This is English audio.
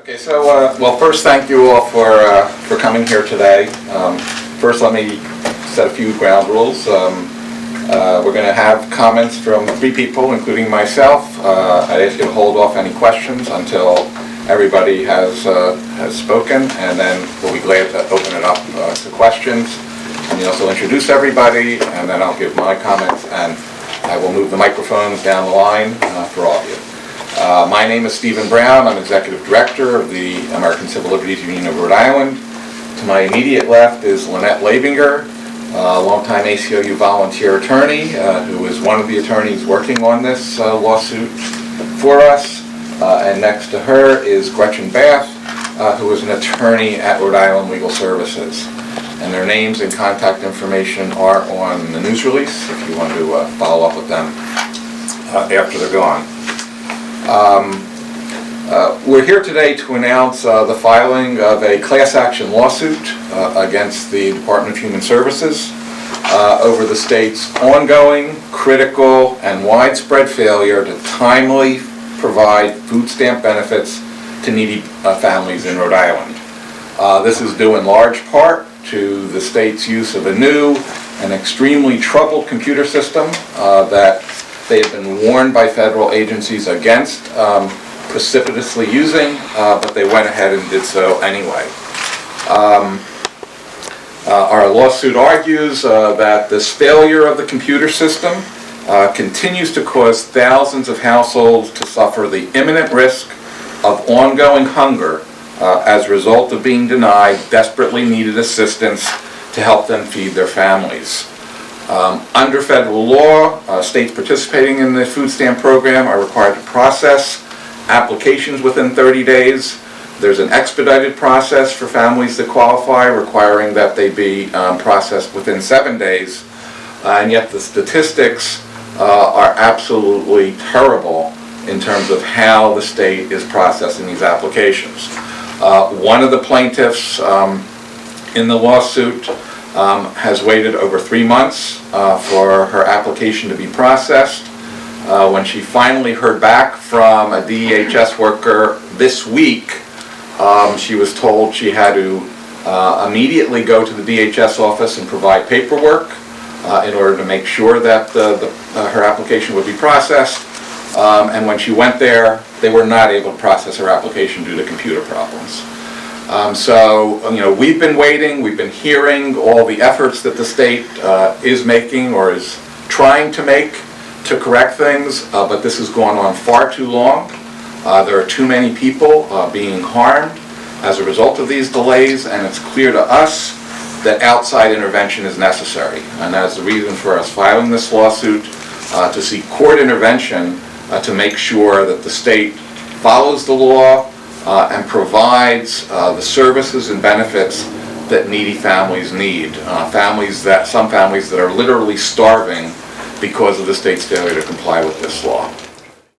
Okay, so well, first, thank you all for coming here today. First, let me set a few ground rules. We're going to have comments from 3 people, including myself. I'd ask you to hold off any questions until everybody has spoken, and then we'll be glad to open it up to questions. And you also introduce everybody, and then I'll give my comments, and I will move the microphones down the line for all of you. My name is Stephen Brown. I'm Executive Director of the American Civil Liberties Union of Rhode Island. To my immediate left is Lynette Labinger, a longtime ACLU volunteer attorney who is one of the attorneys working on this lawsuit for us. And next to her is Gretchen Bath, who is an attorney at Rhode Island Legal Services. And their names and contact information are on the news release if you want to follow up with them after they're gone. We're here today to announce the filing of a class action lawsuit against the Department of Human Services over the state's ongoing, critical, and widespread failure to timely provide food stamp benefits to needy families in Rhode Island. This is due in large part to the state's use of a new and extremely troubled computer system that they have been warned by federal agencies against precipitously using, but they went ahead and did so anyway. Our lawsuit argues that this failure of the computer system continues to cause thousands of households to suffer the imminent risk of ongoing hunger as a result of being denied desperately needed assistance to help them feed their families. Under federal law, states participating in the food stamp program are required to process applications within 30 days. There's an expedited process for families that qualify, requiring that they be processed within 7 days. And yet the statistics are absolutely terrible in terms of how the state is processing these applications. One of the plaintiffs in the lawsuit has waited over 3 months for her application to be processed. When she finally heard back from a DHS worker this week, she was told she had to immediately go to the DHS office and provide paperwork in order to make sure that her application would be processed. And when she went there, they were not able to process her application due to computer problems. So, we've been waiting, we've been hearing all the efforts that the state is making or is trying to make to correct things, but this has gone on far too long. There are too many people being harmed as a result of these delays, and it's clear to us that outside intervention is necessary. And that is the reason for us filing this lawsuit, to seek court intervention to make sure that the state follows the law and provides the services and benefits that needy families need. Some families that are literally starving because of the state's failure to comply with this law.